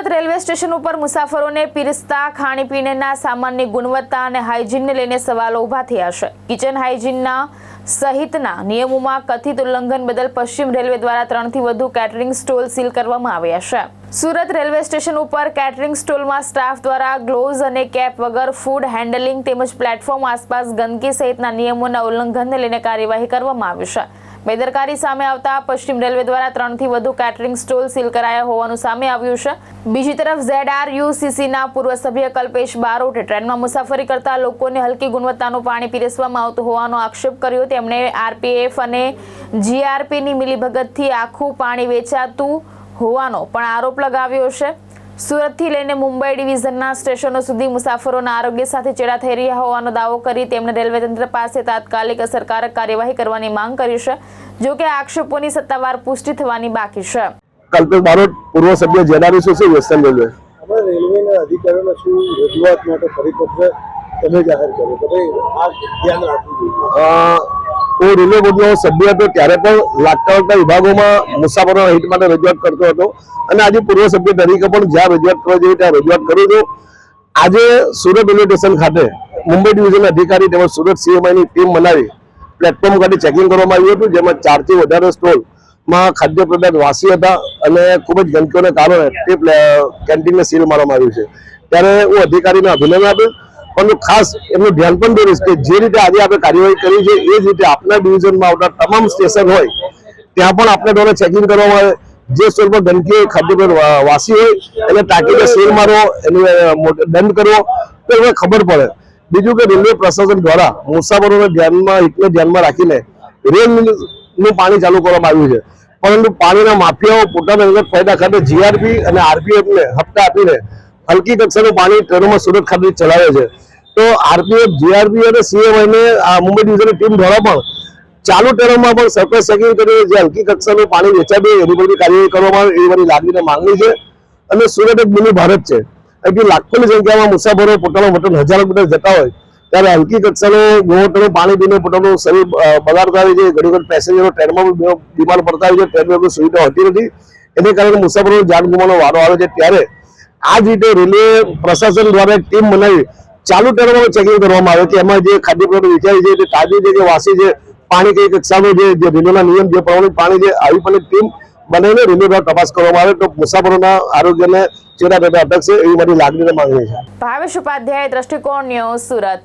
Surat railway station ઉપર મુસાફરોને પીરસતા ખાણીપીણીના સામાનની ગુણવત્તા અને હાઇજીનને લઈને સવાલો ઊભા થયા છે। કિચન હાઇજીનના સહિતના નિયમોમાં કથિત ઉલ્લંઘન બદલ પશ્ચિમ રેલવે દ્વારા 3 થી વધુ કેટરિંગ સ્ટોલ સીલ કરવામાં આવ્યા છે। સુરત રેલવે સ્ટેશન ઉપર કેટરિંગ સ્ટોલમાં સ્ટાફ દ્વારા ગ્લોવ્સ અને કેપ વગર ફૂડ હેન્ડલિંગ તેમજ પ્લેટફોર્મ આસપાસ ગંદકી સહિતના નિયમોના ઉલ્લંઘનને લઈને કાર્યવાહી કરવામાં આવી છે। બેદરકારી સામે આવતા પશ્ચિમ રેલવે દ્વારા 3 થી વધુ કેટરિંગ સ્ટોલ સીલ કરાયા હોવાનું સામે આવ્યું છે। બીજી તરફ ZRUCCના પૂર્વ સભ્ય કલ્પેશ બારોટે ટ્રેનમાં મુસાફરી કરતા લોકોને હલકી ગુણવત્તાનું પાણી પીરસવામાં આવતું હોવાનો આક્ષેપ કર્યો। તેમણે RPF અને GRPની મિલીભગતથી આખું પાણી વેચાતું હોવાનો પણ આરોપ લગાવ્યો છે। સુરતથી લઈને મુંબઈ ડિવિઝનના સ્ટેશનો સુધી મુસાફરોના આરોગ્ય સાથે ચેડા થઈ રહ્યા હોવાનો દાવો કરી તેમણે રેલવે તંત્ર પાસે તાત્કાલિક અસરકારક કાર્યવાહી કરવાની માંગ કરી છે। જો કે આક્ષેપોની સત્તાવાર પુષ્ટિ થવાની બાકી છે। કલ્પેશ બારોટ, પૂર્વ સભ્ય ZRUCC વેસ્ટર્ન રેલવે। અમે રેલવેના અધિકારીઓને શું રજૂઆત માટે પરિપત્ર તમે જાહેર કર્યો કે ભાઈ આ ધ્યાન રાખવું જોઈએ? હું રેલવે બોર્ડનો સભ્ય હતો ત્યારે પણ લાગતા વળગતા વિભાગોમાં મુસાફરોના હિત માટે રજૂઆત કરતો હતો અને આજે પૂર્વ સભ્ય તરીકે પણ જ્યાં રજૂઆત કરવા જોઈએ ત્યાં રજૂઆત કરું છું। આજે સુરત રેલવે સ્ટેશન ખાતે મુંબઈ ડિવિઝન અધિકારી તેમજ સુરત CMIની ટીમ બનાવી પ્લેટફોર્મ ખાતે ચેકિંગ કરવામાં આવ્યું હતું, જેમાં 4 થી વધારે સ્ટોલમાં ખાદ્ય પદાર્થ વાસી હતા અને ખૂબ જ ગંદકીઓને કારણે તે કેન્ટીનને સીલ મારવામાં આવ્યું છે। ત્યારે હું અધિકારીને અભિનંદન આપીશ, પરંતુ ખાસ એમનું ધ્યાન પણ દોરીશ કે જે રીતે આજે આપણે કાર્યવાહી કરી છે એ જ રીતે આપણા ડિવિઝનમાં આવતા તમામ સ્ટેશન હોય ત્યાં પણ આપણે દ્વારા ચેકિંગ કરવામાં આવે। જે સ્ટોલ પર ગંદકી ખાદ્ય પદાર્થ વાસી હોય એને તાકીદે સીલ મારવો, એને દંડ કરવો તો એને ખબર પડે। બીજું કે રેલવે પ્રશાસન દ્વારા મુસાફરોને ધ્યાનમાં રાખીને રેલનું પાણી ચાલુ કરવામાં આવ્યું છે, પરંતુ પાણીના માફિયાઓ પોતાના અંગત ફાયદા ખાતે GRP અને RPFને હપ્તા આપીને હલકી કક્ષાનું પાણી ટ્રેનોમાં સુરત ખાતે ચલાવે છે। તો RPF, GRP અને CMIને મુંબઈ ડિવિઝનની ટીમ દ્વારા પણ ચાલુ ટ્રેનોમાં પણ સરપ્રાઇઝ ચેકિંગ કરીને જે હલકી કક્ષાનું પાણી વેચાતું હોય એની બધી કાર્યવાહી કરવામાં આવે એવી મારી લાગણીને માંગણી છે। અને સુરત એક મિની ભારત છે, એટલે લાખોની સંખ્યામાં મુસાફરો પોતાના વતન હજારો કિલોમીટર જતા હોય ત્યારે હલકી કક્ષાનું ગુણવત્તાનું પાણી પીને પોતાનું શરીર બગાડતા હોય છે। ઘણી વખત પેસેન્જરો ટ્રેનમાં બીમાર પડતા હોય છે, ટ્રેનમાં કોઈ સુવિધા હોતી નથી, એને કારણે મુસાફરો જાન ગુમાવવાનો વારો આવે છે। ત્યારે આ જ રીતે રેલવે પ્રશાસન દ્વારા એક ટીમ બનાવી ચાલુ ટ્રેનોમાં ચેકિંગ કરવામાં આવે કે એમાં જે ખાદ્ય પદાર્થ વેચાય છે તે તાજું છે કે વાસી છે, પાણી કઈ કક્ષાનું છે, જે રેલવેના નિયમ જે પ્રમાણે પાણી છે, આવી પણ એક ટીમ બનાવીને રેલવે દ્વારા તપાસ કરવામાં આવે તો મુસાફરોના આરોગ્યને ચેડા થતા અટકશે એવી મારી લાગણીને માંગણી છે। ભાવેશ ઉપાધ્યાય, દ્રષ્ટિકોણ ન્યૂઝ, સુરત।